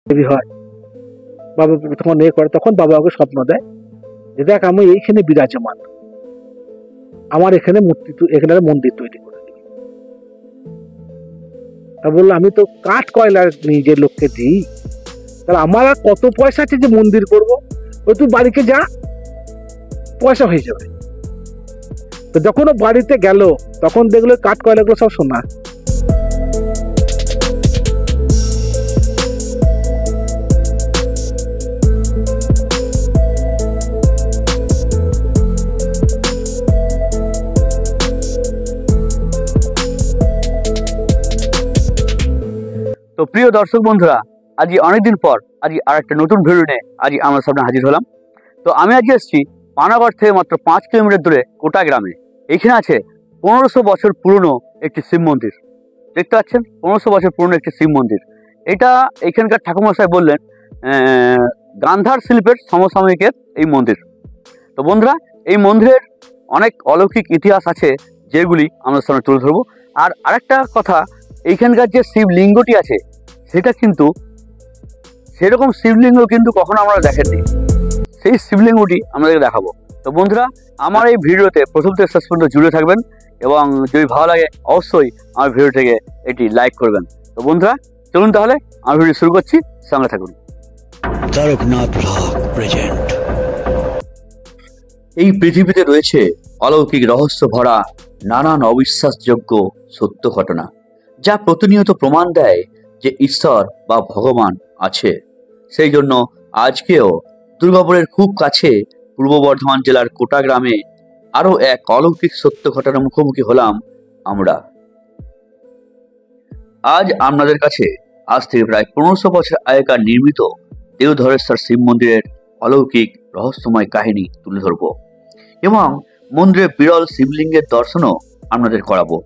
দেবী হয়, বাবা তখন করে, তখন বাবা ওকে স্বপ্ন দেয় যে দেখ আমি এইখানে বিরাজমান, আমার এখানে মূর্তি, এখানে মন্দির তৈরি করে দিবি। তা বললো আমি তো কাঠ কয়লা নিজের লোককে দিই, তাহলে আমার আর কত পয়সা আছে যে মন্দির করবো, ওই তুই বাড়িতে যা, পয়সা হয়ে যাবে। তো যখন ও বাড়িতে গেল তখন দেখলো কাঠ কয়লাগুলো সব সোনা। তো প্রিয় দর্শক বন্ধুরা, আজ অনেকদিন পর আজ আর একটা নতুন ভিডিও নিয়ে আজ আমার সামনে হাজির হলাম। তো আমি আজকে এসেছি পানাগড় থেকে মাত্র 5 কিলোমিটার দূরে কোটা গ্রামে। এখানে আছে 1500 বছর পুরনো একটি শিব মন্দির। দেখতে পাচ্ছেন 1500 বছর পুরনো একটি শিব মন্দির। এটা এখানকার ঠাকুরমশাই বললেন গান্ধার শিল্পের সমসাময়িকের এই মন্দির। তো বন্ধুরা, এই মন্দিরের অনেক অলৌকিক ইতিহাস আছে যেগুলি আমাদের সামনে তুলে ধরবো। আর আরেকটা কথা, এইখানকার যে শিবলিঙ্গটি আছে সেটা কিন্তু সেরকম শিবলিঙ্গ কিন্তু কখনো আমরা দেখেননি, সেই শিবলিঙ্গটি আমাদেরকে দেখাবো। তো বন্ধুরা, আমার এই ভিডিওতে প্রথম থেকে শেষ পর্যন্ত জুড়ে থাকবেন এবং যদি ভালো লাগে অবশ্যই আমার ভিডিওটিকে এটি লাইক করবেন। তো বন্ধুরা চলুন তাহলে আমার ভিডিও শুরু করছি, সঙ্গে থাকুন। Taraknath blog present. এই পৃথিবীতে রয়েছে অলৌকিক রহস্য ভরা নানান অবিশ্বাসযোগ্য সত্য ঘটনা, যা প্রতিনিয়ত প্রমাণ দেয় যে ঈশ্বর বা ভগবান আছে। সেই জন্য আজকেও দুর্গাপুরের খুব কাছে পূর্ব বর্ধমান জেলার কোটা গ্রামে আরও এক অলৌকিক সত্য ঘটনার মুখোমুখি হলাম আমরা। আজ আপনাদের কাছে আজ থেকে প্রায় 1500 বছর আগেকার নির্মিত দেওধরেশ্বর শিব মন্দিরের অলৌকিক রহস্যময় কাহিনী তুলে ধরব এবং মন্দিরের বিরল শিবলিঙ্গের দর্শনও আপনাদের করাবো।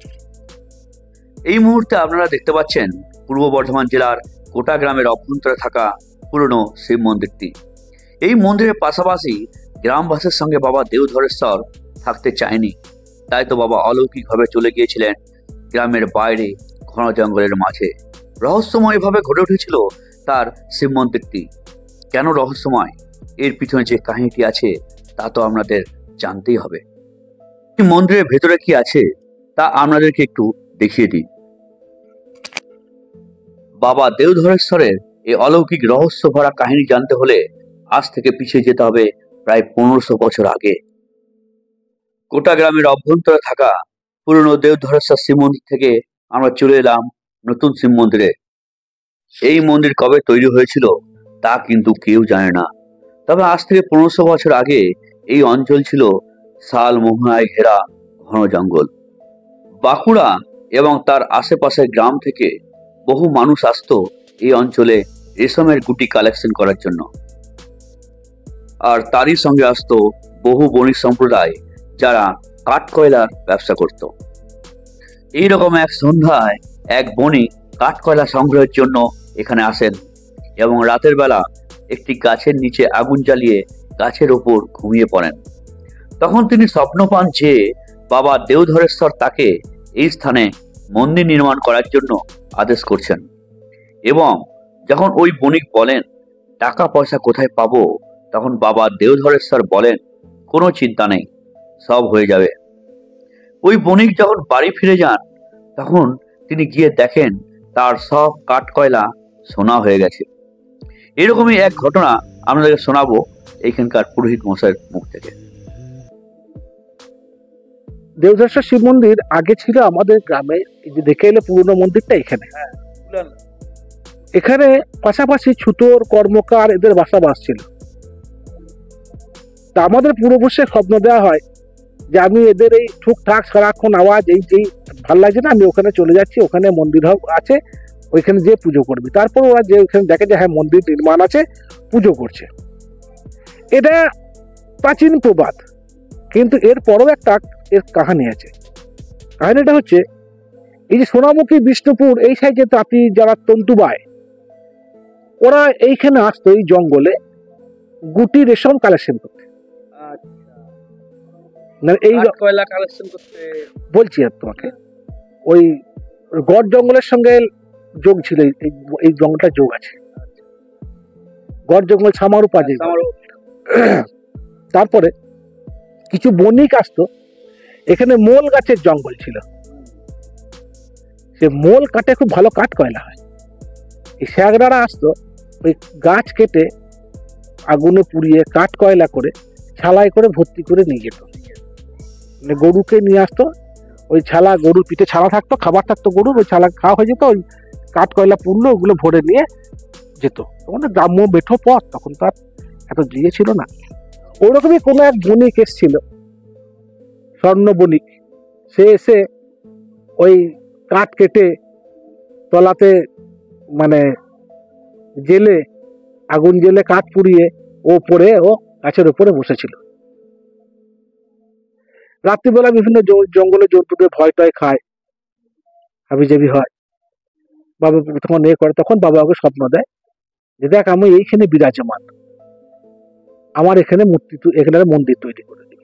এই মুহূর্তে আপনারা দেখতে পাচ্ছেন পূর্ব বর্ধমান জেলার কোটা গ্রামের অভ্যন্তরে থাকা পুরনো শিব মন্দিরটি। এই মন্দিরের পাশাপাশি গ্রামবাসীর সঙ্গে বাবা দেওধরেশ্বর থাকতে চায়নি, তাই তো বাবা অলৌকিকভাবে চলে গিয়েছিলেন গ্রামের বাইরে ঘন জঙ্গলের মাঝে। রহস্যময়ভাবে ঘটে উঠেছিল তার শিব মন্দিরটি। কেন রহস্যময়, এর পিছনে যে কাহিনীটি আছে তা তো আপনাদের জানতেই হবে। মন্দিরের ভেতরে কি আছে তা আপনাদেরকে একটু দেখিয়ে দিই। বাবা দেওধরেশ্বরের এই অলৌকিক রহস্য ভরা কাহিনী জানতে হলে আজ থেকে পিছিয়ে যেতে হবে প্রায় 1500 বছর আগে। কোটা গ্রামের অভ্যন্তরে থাকা পুরনো দেওধরেশ্বর শিব মন্দির থেকে আমরা চলে এলাম নতুন শিব মন্দিরে। এই মন্দির কবে তৈরি হয়েছিল তা কিন্তু কেউ জানে না, তবে আজ থেকে 1500 বছর আগে এই অঞ্চল ছিল শাল মহুয়ায় ঘেরা ঘন জঙ্গল। বাঁকুড়া এবং তার আশেপাশের গ্রাম থেকে বহু মানুষ আসতো এই অঞ্চলে রেশমের গুটি কালেকশন করার জন্য, আর তারই সঙ্গে আসতো বহু বণিক সম্প্রদায় যারা কাঠকয়লার ব্যবসা করত। এইরকম এক সন্ধ্যায় এক বণিক কাঠকয়লা সংগ্রহের জন্য এখানে আসেন এবং রাতের বেলা একটি গাছের নিচে আগুন জ্বালিয়ে গাছের ওপর ঘুমিয়ে পড়েন। তখন তিনি স্বপ্ন পান যে বাবা দেওধরেশ্বর তাকে এই স্থানে মন্দির নির্মাণ করার জন্য আদেশ করছেন। এবং যখন ওই বণিক বলেন টাকা পয়সা কোথায় পাবো, তখন বাবা দেওধরেশ্বর বলেন কোনো চিন্তা নেই, সব হয়ে যাবে। ওই বণিক যখন বাড়ি ফিরে যান তখন তিনি গিয়ে দেখেন তার সব কাঠকয়লা সোনা হয়ে গেছে। এরকমই এক ঘটনা আপনাদেরকে শোনাবো এইখানকার পুরোহিত মশাইয়ের মুখ থেকে। দেওধরেশ্বর শিব মন্দির আগে ছিল আমাদের গ্রামে, এই যে দেখে এলে পুরনো মন্দিরটা এখানে। এখানে পাশাপাশি ছুতোর কর্মকার এদের বাসাবাস ছিল। তা আমাদের পূর্বপুরুষের স্বপ্ন দেওয়া হয় যে আমি এদের এই ঠুকঠাক সারাক্ষণ আওয়াজ এই যেই ভাল লাগছে না, আমি ওখানে চলে যাচ্ছি, ওখানে মন্দির আছে, ওইখানে যে পুজো করবি। তারপর ওরা যে ওখানে দেখে যে হ্যাঁ মন্দির নির্মাণ আছে, পুজো করছে। এটা প্রাচীন প্রবাদ, কিন্তু এর পরও একটা এর কাহিনী আছে। কাহিনীটা হচ্ছে এই যে সোনামুখী বিষ্ণুপুর এই সাইডে তাঁতি যারা তন্তুবায়, ওরা এইখানে আসতো এই জঙ্গলে গুটি রেশম কালেকশন করতে। এই কয়লা কালেকশন করতে বলছি আর তোমাকে, ওই গড় জঙ্গলের সঙ্গে যোগ ছিল, এই জঙ্গলটা যোগ আছে। গড় জঙ্গল ছামারুপা যে। তারপরে কিছু বণিক আসতো, এখানে মোল গাছের জঙ্গল ছিল, সে মোল কাটে খুব ভালো কাঠ কয়লা হয়। এই শ্যাগরারা আসতো, ওই গাছ কেটে আগুনে পুড়িয়ে কাঠ কয়লা করে ছালাই করে ভর্তি করে নিয়ে যেত। মানে গরুকে নিয়ে আসতো, ওই ছালা, গরুর পিঠে ছালা থাকতো, খাবার থাকতো গরুর, ওই ছালা খাওয়া হয়ে যেত, ওই কাঠ কয়লা পুড়লো, ওগুলো ভরে নিয়ে যেত। তখন গ্রাম্য বেঠো পথ, তখন তার এত দিয়ে ছিল না। ওরকমই কোনো এক বণিক এসেছিল, স্বর্ণ বণিক, সে এসে ওই কাঠ কেটে তলাতে মানে জেলে, আগুন জেলে কাঠ পুড়িয়ে ও পরে ও গাছের উপরে বসেছিল। রাত্রিবেলা বিভিন্ন জঙ্গলে জন্তুদের ভয় টয় খায়, হাবিজাবি হয়। বাবা তখন এ করে, তখন বাবা ওকে স্বপ্ন দেয় যে দেখ আমি এইখানে বিরাজমান, আমার এখানে মূর্তি, এখানে মন্দির তৈরি করে দিই।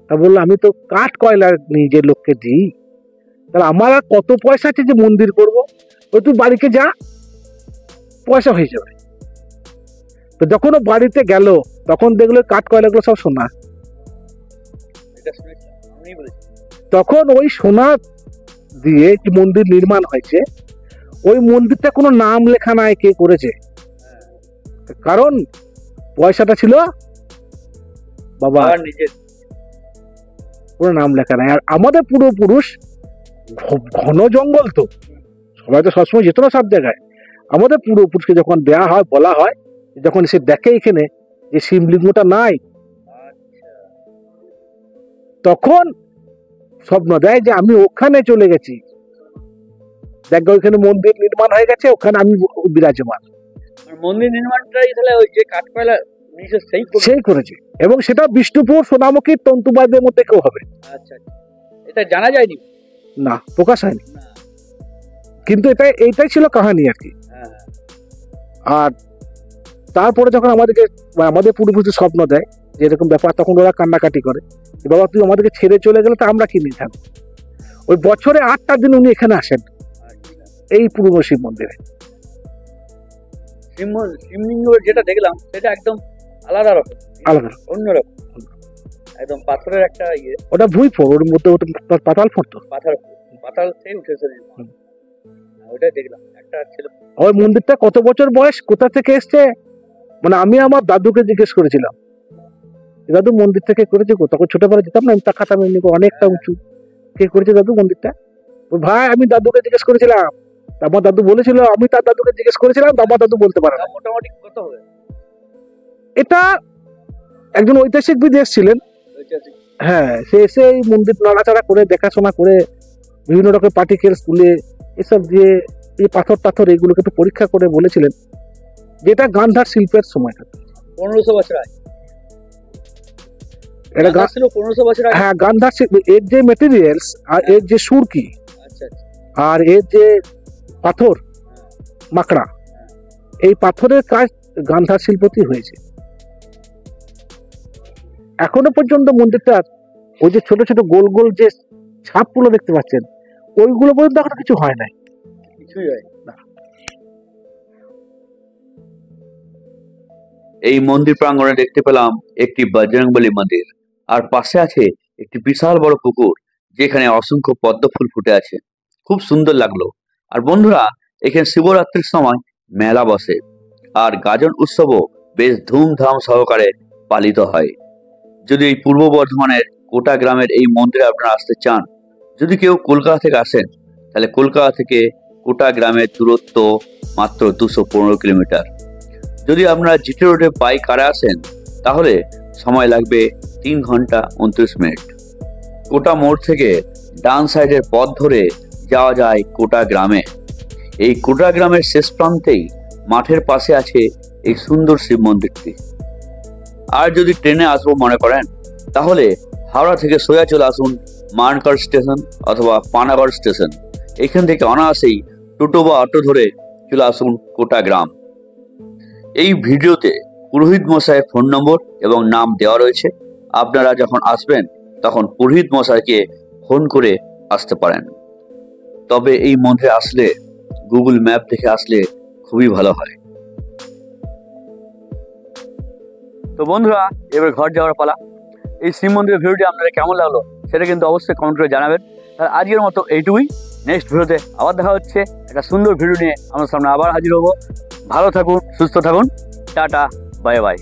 তা বললো আমি তো কাঠ কয়লা নিজের লোককে দিই, তাহলে আমার আর কত পয়সা আছে যে মন্দির করবো? ওই তুই বাড়িতে যা, পয়সা হয়ে যাবে। তো যখন ও বাড়িতে গেল তখন দেখলো কাঠ কয়লাগুলো সব সোনা। তখন ওই সোনা দিয়ে যে মন্দির নির্মাণ হয়েছে, ওই মন্দিরটা কোনো নাম লেখা নাই কে করেছে, কারণ পয়সাটা ছিল বাবা নিজের, কোনো নাম লেখা নাই। আর আমাদের পূর্বপুরুষ, ঘন জঙ্গল তো, সবাই তো সবসময় যেত না সব জায়গায়। আমাদের পূর্বপুরুষকে যখন দেয়া হয়, বলা হয়, যখন সে দেখে এখানে যে শিবলিঙ্গটা নাই, তখন স্বপ্ন দেয় যে আমি ওখানে চলে গেছি, দেখো ওইখানে মন্দির নির্মাণ হয়ে গেছে, ওখানে আমি বিরাজমান। মন্দির নির্মাণটাই তাহলে ওই যে কাঠ কয়লা সেই করেছে, এবং সেটা বিষ্ণুপুর সোনামুখীর তন্তুবাদের মধ্যে কেউ হবে। আচ্ছা, এটা জানা যায়নি, না প্রকাশ হয়নি, কিন্তু এইটাই ছিল কাহিনী আর কি। আর তারপরে যখন আমাদের পূর্বপুরুষ স্বপ্ন দেয় যে এরকম ব্যাপার, তখন ওরা কান্নাকাটি করে, বাবা তুই আমাদেরকে ছেড়ে চলে গেলে তো আমরা কি নিয়ে থাকবো। ওই বছরে 8টা দিন উনি এখানে আসেন, এই পুরনো শিব মন্দিরে। শিবলিঙ্গ যেটা দেখলাম সেটা একদম আলাদা রকম, আলাদা অন্যরকম, একদম পাথরের একটা ইয়ে। ওটা ভুঁইফোড়, ওর মধ্যে পাতাল ফোড়তো, পাতাল সেই উঠেছে, ওটাই দেখলাম। একটা ছিল ওই মন্দিরটা কত বছর বয়স, কোথা থেকে এসছে, মানে আমি আমার দাদুকে জিজ্ঞেস করেছিলাম, দাদু মন্দির থেকে করেছে, তখন ছোটবেলা যেতাম না, তাকাতাম এমনি, অনেকটা উঁচু, কে করেছে দাদু মন্দিরটা? ভাই আমি দাদুকে জিজ্ঞেস করেছিলাম, আমার দাদু বলেছিল, আমি তার দাদুকে জিজ্ঞেস করেছিলাম, আমার দাদু বলতে পারে না। মোটামুটি কত হবে? এটা একজন ঐতিহাসিকবিদ এসেছিলেন, হ্যাঁ, সে এসে এই মন্দির নাড়াচাড়া করে, দেখাশোনা করে, বিভিন্ন রকম পার্টিকেলস তুলে এসব দিয়ে, এই পাথর টাথর এগুলোকে একটু পরীক্ষা করে বলেছিলেন যেটা গান্ধার শিল্পের সময়টা 1500 বছর আগে। এটা ছিল 1500 বছর আগে। হ্যাঁ, গান্ধার এর যে মেটেরিয়ালস আর এর যে সুরকি, আর এর যে পাথর মাকড়া, এই পাথরের কাজ গান্ধার শিল্পতেই হয়েছে। এখনো পর্যন্ত মন্দিরটার ওই যে ছোট ছোট গোল গোল যে ছাপগুলো দেখতে পাচ্ছেন, ওইগুলো পর্যন্ত এখনো কিছু হয় নাই, কিছুই হয় না। এই মন্দির প্রাঙ্গণে দেখতে পেলাম একটি বজরংবলী মন্দির, আর পাশে আছে একটি বিশাল বড় পুকুর, যেখানে অসংখ্য পদ্ম ফুল ফুটে আছে, খুব সুন্দর লাগলো। আর বন্ধুরা, এখানে শিবরাত্রির সময় মেলা বসে, আর গাজন উৎসবও বেশ ধুমধাম সহকারে পালিত হয়। যদি এই পূর্ব বর্ধমানের কোটা গ্রামের এই মন্দিরে আপনারা আসতে চান, যদি কেউ কলকাতা থেকে আসেন, তাহলে কলকাতা থেকে কোটা গ্রামের দূরত্ব মাত্র 215 কিলোমিটার। যদি আপনারা জিটি রোডে বাই কারে আসেন, তাহলে সময় লাগবে 3 ঘন্টা 29 মিনিট। কোটা মোড় থেকে ডান সাইডের পথ ধরে যাওয়া যায় কোটা গ্রামে। এই কোটা গ্রামের শেষ প্রান্তেই মাঠের পাশে আছে এই সুন্দর শিব মন্দিরটি। আর যদি ট্রেনে আসবো মনে করেন, তাহলে হাওড়া থেকে সোজা চলে আসুন মানকার স্টেশন অথবা পানাগড় স্টেশন। এখান থেকে অনায়াসেই টোটো বা অটো ধরে চলে আসুন কোটা গ্রাম। এই ভিডিওতে পুরোহিত মশাইয়ের ফোন নম্বর এবং নাম দেওয়া রয়েছে, আপনারা যখন আসবেন তখন পুরোহিত মশাইকে ফোন করে আসতে পারেন। তবে এই মন্দিরে আসলে গুগল ম্যাপ দেখে আসলে খুবই ভালো হয়, তো বন্ধুরা, এবার ঘর যাওয়ার পালা। এই শিব মন্দিরের ভিডিওটি আপনাদের কেমন লাগলো সেটা কিন্তু অবশ্যই কমেন্ট করে জানাবেন। আর আজকের মতো এইটুকুই। নেক্সট ভিডিওতে আবার দেখা হচ্ছে একটা সুন্দর ভিডিও নিয়ে। আমার সামনে আবার হাজির হবো। ভালো থাকুন, সুস্থ থাকুন। Tata, bye bye.